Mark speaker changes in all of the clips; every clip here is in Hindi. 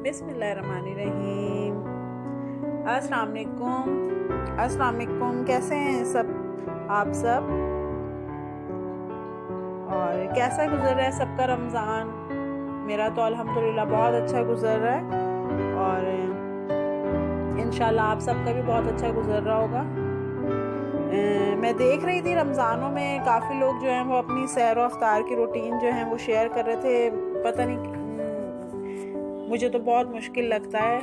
Speaker 1: बिस्मिल्लाहिर्रहमानिर्रहीम। अस्सलाम वालेकुम। कैसे हैं सब आप सब, और कैसा गुजर रहा है सबका रमज़ान? मेरा तो अल्हम्दुलिल्लाह बहुत अच्छा गुजर रहा है, और इंशाल्लाह आप सबका भी बहुत अच्छा गुजर रहा होगा। मैं देख रही थी रमज़ानों में काफ़ी लोग जो हैं वो अपनी सैर व अफ्तार की रूटीन जो है वो शेयर कर रहे थे। पता नहीं, मुझे तो बहुत मुश्किल लगता है,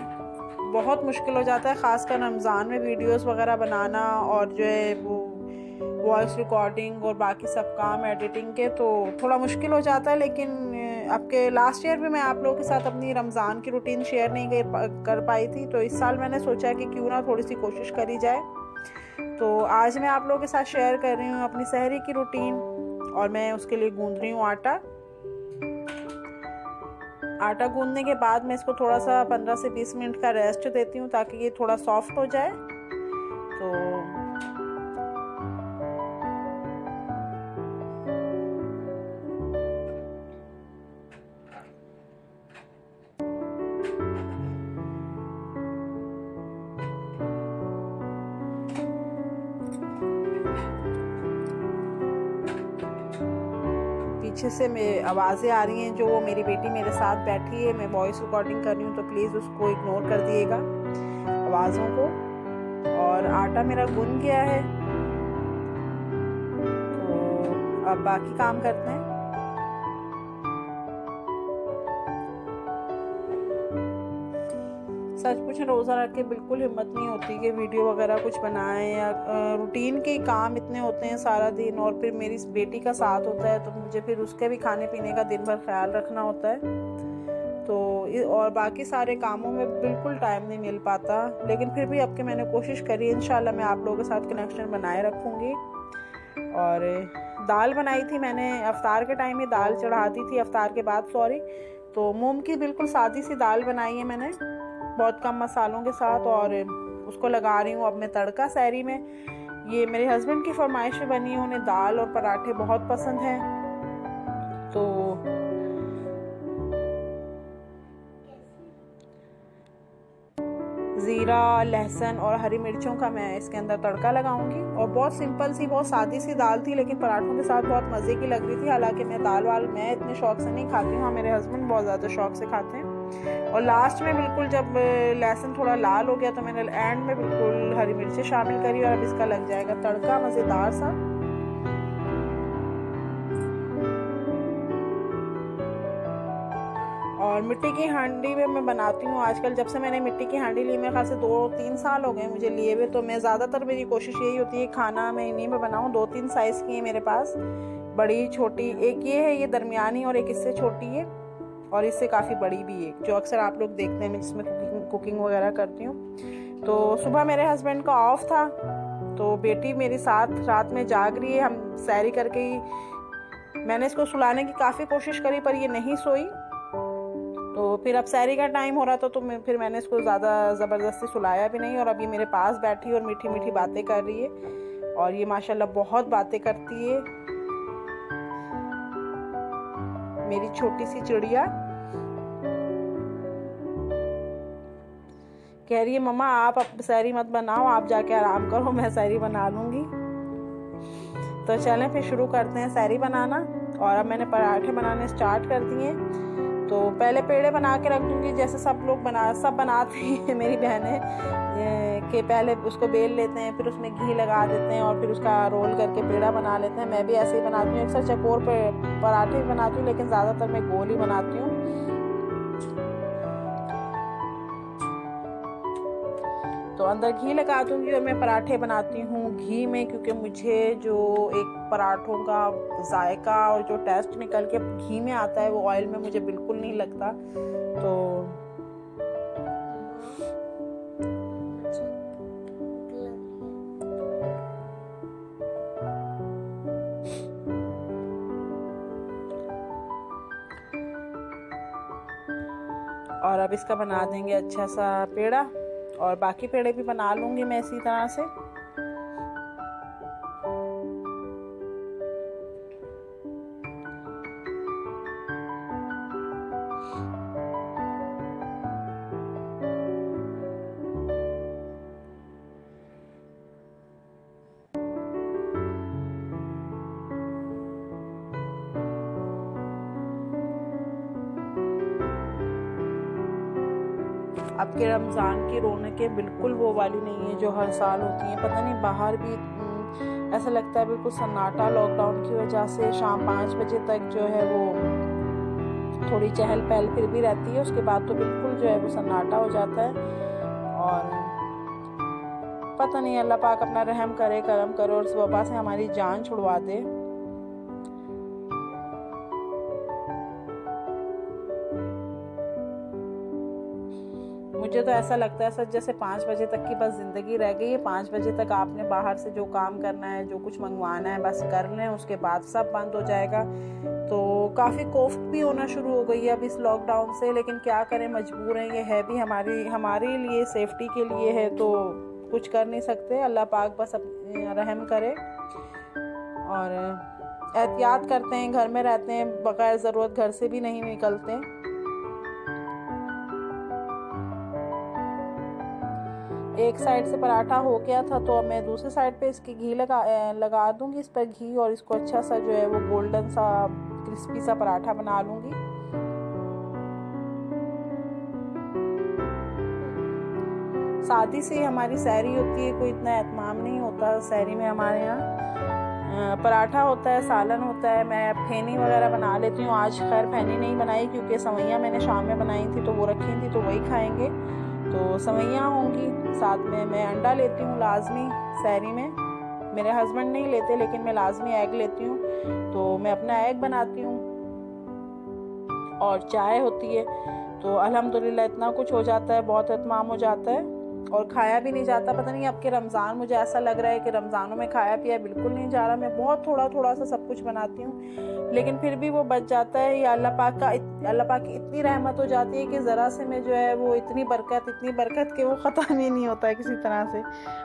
Speaker 1: बहुत मुश्किल हो जाता है ख़ासकर रमज़ान में वीडियोस वगैरह बनाना, और जो है वो वॉइस रिकॉर्डिंग और बाकी सब काम एडिटिंग के, तो थोड़ा मुश्किल हो जाता है। लेकिन आपके लास्ट ईयर भी मैं आप लोगों के साथ अपनी रमज़ान की रूटीन शेयर नहीं कर पाई थी, तो इस साल मैंने सोचा कि क्यों ना थोड़ी सी कोशिश करी जाए। तो आज मैं आप लोगों के साथ शेयर कर रही हूँ अपनी सहरी की रूटीन, और मैं उसके लिए गूंद रही हूँ आटा गूंदने के बाद मैं इसको थोड़ा सा 15 से 20 मिनट का रेस्ट देती हूँ ताकि ये थोड़ा सॉफ्ट हो जाए। तो पीछे से मैं आवाज़ें आ रही हैं, जो वो मेरी बेटी मेरे साथ बैठी है, मैं वॉइस रिकॉर्डिंग कर रही हूँ, तो प्लीज़ उसको इग्नोर कर दिएगा आवाज़ों को। और आटा मेरा गूंद गया है, तो अब बाकी काम करते हैं। सच पूछे रोज़ा रख के बिल्कुल हिम्मत नहीं होती कि वीडियो वगैरह कुछ बनाएं, या रूटीन के काम इतने होते हैं सारा दिन, और फिर मेरी बेटी का साथ होता है, तो मुझे फिर उसके भी खाने पीने का दिन भर ख्याल रखना होता है, तो और बाकी सारे कामों में बिल्कुल टाइम नहीं मिल पाता। लेकिन फिर भी अब के मैंने कोशिश करी, इंशाल्लाह मैं आप लोगों के साथ कनेक्शन बनाए रखूँगी। और दाल बनाई थी मैंने, अफ्तार के टाइम ही दाल चढ़ाती थी, अफ्तार के बाद सॉरी। तो मूंग की बिल्कुल सादी सी दाल बनाई है मैंने, बहुत कम मसालों के साथ, और उसको लगा रही हूँ अब मैं तड़का सहरी में। ये मेरे हस्बैंड की फरमाइश बनी है, उन्हें दाल और पराठे बहुत पसंद हैं, तो ज़ीरा, लहसुन और हरी मिर्चों का मैं इसके अंदर तड़का लगाऊंगी। और बहुत सिंपल सी, बहुत सादी सी दाल थी, लेकिन पराठों के साथ बहुत मज़े की लग रही थी। हालांकि मैं दाल वाल मैं इतने शौक से नहीं खाती हूँ, हाँ मेरे हस्बैंड बहुत ज़्यादा शौक से खाते हैं। और लास्ट में बिल्कुल जब लहसुन थोड़ा लाल हो गया, तो मैंने एंड में बिल्कुल हरी मिर्चें शामिल करी, और अब इसका लग जाएगा तड़का मज़ेदार सा। और मिट्टी की हांडी में मैं बनाती हूँ आजकल। जब से मैंने मिट्टी की हांडी ली, मेरे ख्याल से 2-3 साल हो गए मुझे लिए हुए, तो मैं ज़्यादातर मेरी कोशिश यही होती है खाना मैं इन्हीं में बनाऊँ। 2-3 साइज़ की है मेरे पास, बड़ी छोटी, एक ये है, ये दरमियानी, और एक इससे छोटी है, और इससे काफ़ी बड़ी भी है, जो अक्सर आप लोग देखते हैं मैं जिसमें कुकिंग वगैरह करती हूँ। तो सुबह मेरे हस्बैंड का ऑफ था, तो बेटी मेरे साथ रात में जाग रही है। हम सैरी करके ही मैंने इसको सुलाने की काफ़ी कोशिश करी, पर ये नहीं सोई। तो फिर अब सैरी का टाइम हो रहा था, तो फिर मैंने इसको ज़्यादा ज़बरदस्ती सुलाया भी नहीं, और अब ये मेरे पास बैठी और मीठी मीठी बातें कर रही है, और ये माशाल्लाह बहुत बातें करती है मेरी छोटी सी चिड़िया। कह रही है मम्मा आप अब सैरी मत बनाओ, आप जाके आराम करो, मैं सैरी बना लूँगी। तो चलें फिर शुरू करते हैं सैरी बनाना। और अब मैंने पराठे बनाने स्टार्ट कर दिए। तो पहले पेड़े बना के रख दूँगी, जैसे सब बनाते हैं मेरी बहनें, कि पहले उसको बेल लेते हैं, फिर उसमें घी लगा देते हैं, और फिर उसका रोल करके पेड़ा बना लेते हैं। मैं भी ऐसे ही बनाती हूँ, अक्सर चकोर पराठे भी बनाती हूँ, लेकिन ज़्यादातर मैं गोल ही बनाती हूँ। तो अंदर घी लगा दूंगी, और मैं पराठे बनाती हूँ घी में, क्योंकि मुझे जो एक पराठों का जायका और जो टेस्ट निकल के घी में आता है, वो ऑयल में मुझे बिल्कुल नहीं लगता। तो और अब इसका बना देंगे अच्छा सा पेड़ा, और बाकी पेड़े भी बना लूँगी मैं इसी तरह से। अब के रमज़ान की रौनकें बिल्कुल वो वाली नहीं है जो हर साल होती हैं। पता नहीं बाहर भी ऐसा लगता है बिल्कुल सन्नाटा, लॉकडाउन की वजह से शाम 5 बजे तक जो है वो थोड़ी चहल पहल फिर भी रहती है, उसके बाद तो बिल्कुल जो है वो सन्नाटा हो जाता है। और पता नहीं, अल्लाह पाक अपना रहम करे, करम करे और इस वबा से हमारी जान छुड़वा दे। मुझे तो ऐसा लगता है सर जैसे 5 बजे तक की बस ज़िंदगी रह गई है। 5 बजे तक आपने बाहर से जो काम करना है, जो कुछ मंगवाना है, बस कर लें, उसके बाद सब बंद हो जाएगा। तो काफ़ी कोफ्त भी होना शुरू हो गई है अब इस लॉकडाउन से, लेकिन क्या करें, मजबूर हैं। ये है भी हमारे लिए, सेफ्टी के लिए है, तो कुछ कर नहीं सकते। अल्लाह पाक बस रहम करे और एहतियात करते हैं, घर में रहते हैं, बगैर ज़रूरत घर से भी नहीं निकलते। एक साइड से पराठा हो गया था तो अब मैं दूसरी साइड पे इसकी घी लगा दूंगी, इस पर घी, और इसको अच्छा सा जो है वो गोल्डन सा क्रिस्पी सा पराठा बना लूंगी। सादी सी हमारी सहरी होती है, कोई इतना एहतमाम नहीं होता सहरी में हमारे यहाँ। पराठा होता है, सालन होता है, मैं फेनी वगैरह बना लेती हूँ। आज खैर फेनी नहीं बनाई क्योंकि सवैयाँ मैंने शाम में बनाई थी तो वो रखी थी, तो वही खाएंगे। तो सवैयाँ होंगी, साथ में मैं अंडा लेती हूँ लाजमी सहरी में। मेरे हस्बैंड नहीं लेते लेकिन मैं लाजमी एग लेती हूँ, तो मैं अपना एग बनाती हूँ। और चाय होती है, तो अल्हम्दुलिल्लाह इतना कुछ हो जाता है, बहुत एहतमाम हो जाता है और खाया भी नहीं जाता। पता नहीं अब के रमज़ान, मुझे ऐसा लग रहा है कि रमज़ानों में खाया पिया बिल्कुल नहीं जा रहा। मैं बहुत थोड़ा सा सब कुछ बनाती हूँ लेकिन फिर भी वो बच जाता है। या अल्लाह पाक की इतनी रहमत हो जाती है कि ज़रा से में जो है वो इतनी बरकत कि वो ख़त्म ही नहीं होता है किसी तरह से।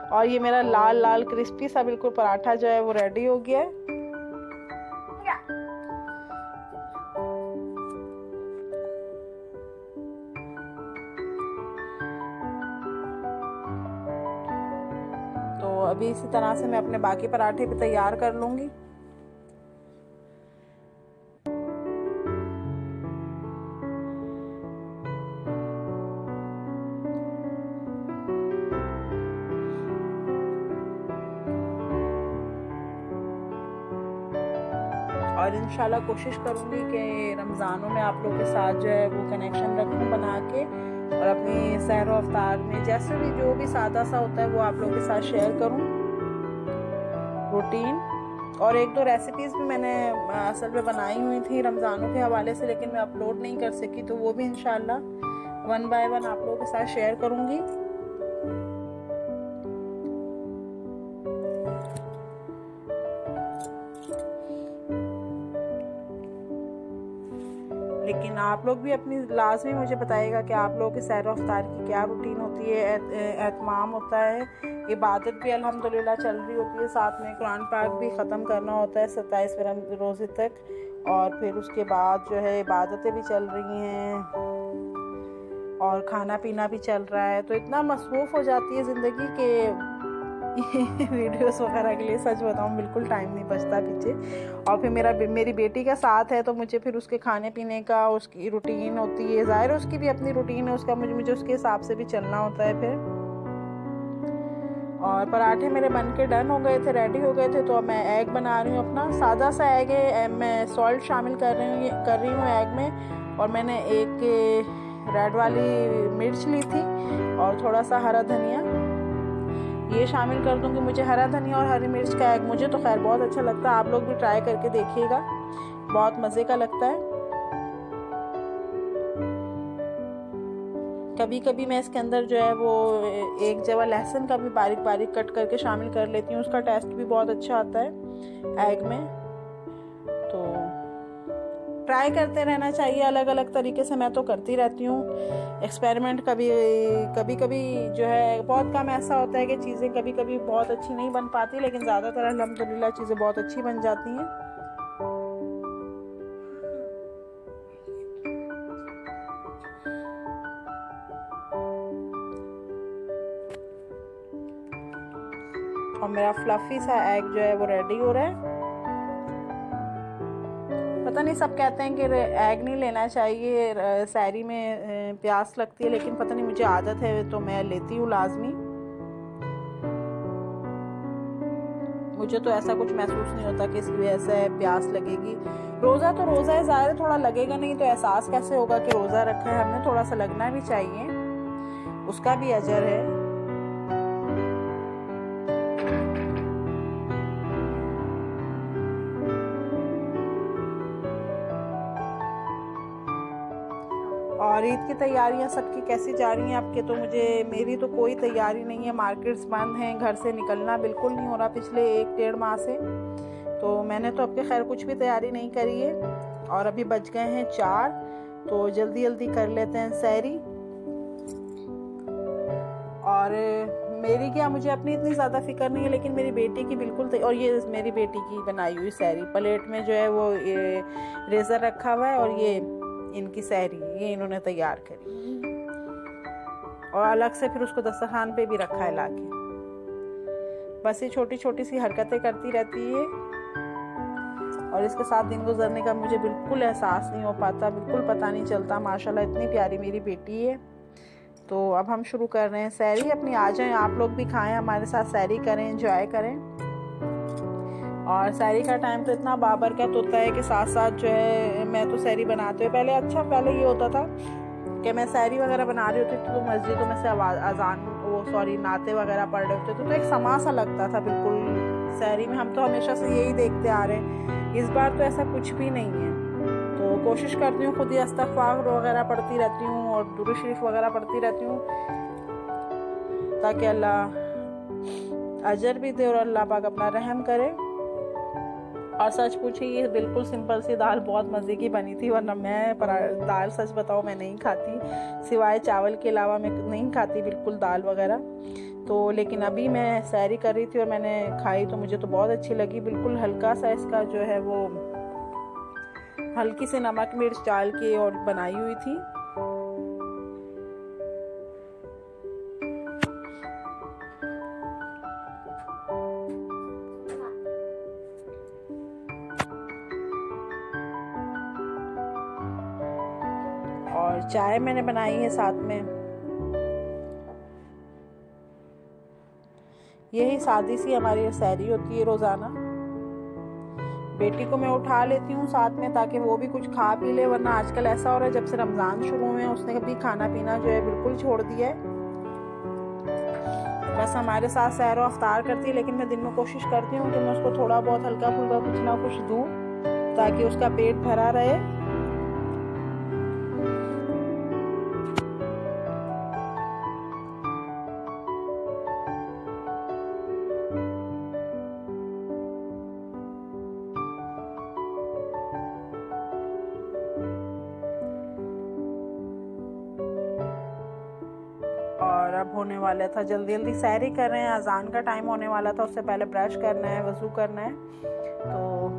Speaker 1: और ये मेरा लाल लाल क्रिस्पी सा बिल्कुल पराठा जो है वो रेडी हो गया है। तो अभी इसी तरह से मैं अपने बाकी पराठे भी तैयार कर लूँगी। और इंशाल्लाह कोशिश करूँगी कि रमज़ानों में आप लोगों के साथ जो है वो कनेक्शन रखूँ बना के, और अपनी सहर व अफ्तार में जैसे भी जो भी सादा सा होता है वो आप लोगों के साथ शेयर करूँ रूटीन। और 1-2 रेसिपीज़ भी मैंने असल में बनाई हुई थी रमज़ानों के हवाले से, लेकिन मैं अपलोड नहीं कर सकी, तो वो भी इंशाल्लाह 1 बाय 1 आप लोगों के साथ शेयर करूँगी। लेकिन आप लोग भी अपनी लाजमी मुझे बताइएगा कि आप लोगों की सैर अफ्तार की क्या रूटीन होती है, एहतमाम होता है। इबादत भी अल्हम्दुलिल्लाह चल रही होती है, साथ में कुरान पाक भी ख़त्म करना होता है 27वें रोज़े तक, और फिर उसके बाद जो है इबादतें भी चल रही हैं और खाना पीना भी चल रहा है। तो इतना मसरूफ़ हो जाती है ज़िंदगी के वीडियोस वगैरह के लिए सच बताऊँ बिल्कुल टाइम नहीं बचता पीछे। और फिर मेरी बेटी का साथ है तो मुझे फिर उसके खाने पीने का उसकी रूटीन होती है, ज़ाहिर है उसकी भी अपनी रूटीन है, उसका मुझे उसके हिसाब से भी चलना होता है फिर। और पराठे मेरे बन के डन हो गए थे, रेडी हो गए थे, तो अब मैं एग बना रही हूँ अपना। सादा सा एग है, मैं सॉल्ट शामिल कर रही हूँ एग में। और मैंने एक रेड वाली मिर्च ली थी और थोड़ा सा हरा धनिया ये शामिल कर दूंगी। मुझे हरा धनिया और हरी मिर्च का एग मुझे तो खैर बहुत अच्छा लगता है, आप लोग भी ट्राई करके देखिएगा, बहुत मज़े का लगता है। कभी कभी मैं इसके अंदर जो है वो एक जवा लहसुन का भी बारीक बारीक कट करके शामिल कर लेती हूँ, उसका टेस्ट भी बहुत अच्छा आता है एग में। तो ट्राई करते रहना चाहिए अलग अलग तरीके से, मैं तो करती रहती हूँ एक्सपेरिमेंट। कभी कभी जो है बहुत कम ऐसा होता है कि चीज़ें कभी कभी बहुत अच्छी नहीं बन पाती, लेकिन ज़्यादातर अल्हम्दुलिल्लाह चीज़ें बहुत अच्छी बन जाती हैं। और मेरा फ्लफी सा एग जो है वो रेडी हो रहा है। पता नहीं, सब कहते हैं कि एग नहीं लेना चाहिए, सहरी में प्यास लगती है, लेकिन पता नहीं मुझे आदत है तो मैं लेती हूँ लाजमी। मुझे तो ऐसा कुछ महसूस नहीं होता कि इसकी वजह से प्यास लगेगी। रोज़ा तो रोज़ा है, ज़ाहिर थोड़ा लगेगा नहीं तो एहसास कैसे होगा कि रोज़ा रखा है हमने, थोड़ा सा लगना भी चाहिए, उसका भी अजर है। और ईद की तैयारियां सबकी कैसी जा रही हैं आपके? तो मेरी तो कोई तैयारी नहीं है, मार्केट्स बंद हैं, घर से निकलना बिल्कुल नहीं हो रहा पिछले 1-1.5 माह से, तो मैंने तो अब के खैर कुछ भी तैयारी नहीं करी है। और अभी बज गए हैं 4, तो जल्दी जल्दी कर लेते हैं सहरी। और मेरी क्या, मुझे अपनी इतनी ज़्यादा फिक्र नहीं है, लेकिन मेरी बेटी की बिल्कुल। और ये मेरी बेटी की बनाई हुई सहरी, प्लेट में जो है वो रेज़र रखा हुआ है, और ये इनकी सहरी ये इन्होंने तैयार करी, और अलग से फिर उसको दस्तरखान पे भी रखा है लाके। बस ये छोटी छोटी सी हरकतें करती रहती है, और इसके साथ दिन गुजरने का मुझे बिल्कुल एहसास नहीं हो पाता, बिल्कुल पता नहीं चलता। माशाल्लाह इतनी प्यारी मेरी बेटी है। तो अब हम शुरू कर रहे हैं सहरी अपनी। आ जाएं आप लोग भी, खाएं हमारे साथ, सहरी करें, एंजॉय करें। और सहरी का टाइम तो इतना बाबरकत होता है कि साथ साथ जो है मैं तो सहरी बनाते हुए पहले ये होता था कि मैं सहरी वगैरह बना रही होती थी तो मस्जिदों में से नाते वगैरह पढ़ रहे होते थे, तो एक समा सा लगता था बिल्कुल सहरी में। हम तो हमेशा से यही देखते आ रहे हैं, इस बार तो ऐसा कुछ भी नहीं है। तो कोशिश करती हूँ खुद ही इस्तग़फ़ार वगैरह पढ़ती रहती हूँ और दुरूद शरीफ वगैरह पढ़ती रहती हूँ, ताकि अल्लाह अजर भी दे और अल्लाह पाक अपना रहम करे। और सच पूछे, ये बिल्कुल सिंपल सी दाल बहुत मज़े की बनी थी, वरना मैं दाल सच बताऊँ मैं नहीं खाती, सिवाय चावल के अलावा मैं नहीं खाती बिल्कुल दाल वगैरह। तो लेकिन अभी मैं सहरी कर रही थी और मैंने खाई तो मुझे तो बहुत अच्छी लगी। बिल्कुल हल्का सा इसका जो है वो हल्की सी नमक मिर्च डाल के और बनाई हुई थी। और चाय मैंने बनाई है साथ में। यही सादी सी हमारी सहरी होती है रोज़ाना। बेटी को मैं उठा लेती हूँ साथ में, ताकि वो भी कुछ खा पी ले, वरना आजकल ऐसा हो रहा है जब से रमज़ान शुरू हुए हैं उसने कभी खाना पीना जो है बिल्कुल छोड़ दिया है। बस हमारे साथ सहर व अफ्तार करती है, लेकिन मैं दिन में कोशिश करती हूँ कि मैं उसको थोड़ा बहुत हल्का फुल्का कुछ ना कुछ दूँ, ताकि उसका पेट भरा रहे। और अब होने वाला था, जल्दी जल्दी सहरी कर रहे हैं, अजान का टाइम होने वाला था, उससे पहले ब्रश करना है, वज़ू करना है। तो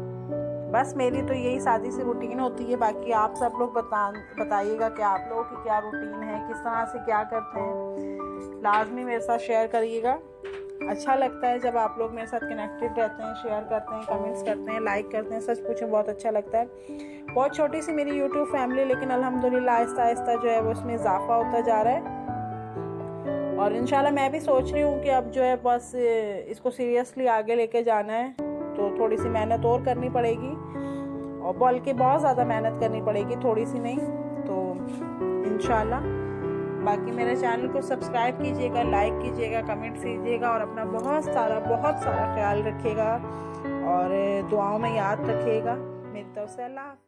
Speaker 1: बस मेरी तो यही सादी सी रूटीन होती है। बाकी आप सब लोग बताइएगा कि आप लोगों की क्या रूटीन है, किस तरह से क्या करते हैं, लाजमी मेरे साथ शेयर करिएगा। अच्छा लगता है जब आप लोग मेरे साथ कनेक्टेड रहते हैं, शेयर करते हैं, कमेंट्स करते हैं, लाइक करते हैं, सच पूछें बहुत अच्छा लगता है। बहुत छोटी सी मेरी यूट्यूब फैमिली, लेकिन अल्हम्दुलिल्लाह आहिस्ता आहिस्ता जो है वो इसमें इजाफा होता जा रहा है। और इंशाल्लाह मैं भी सोच रही हूँ कि अब जो है बस इसको सीरियसली आगे लेके जाना है, तो थोड़ी सी मेहनत और करनी पड़ेगी, और बल्कि बहुत ज़्यादा मेहनत करनी पड़ेगी, थोड़ी सी नहीं। तो इंशाल्लाह बाकी मेरे चैनल को सब्सक्राइब कीजिएगा, लाइक कीजिएगा, कमेंट कीजिएगा, और अपना बहुत सारा ख्याल रखिएगा और दुआओं में याद रखिएगा। मेरी तरफ से अल्लाह हाफ़िज़।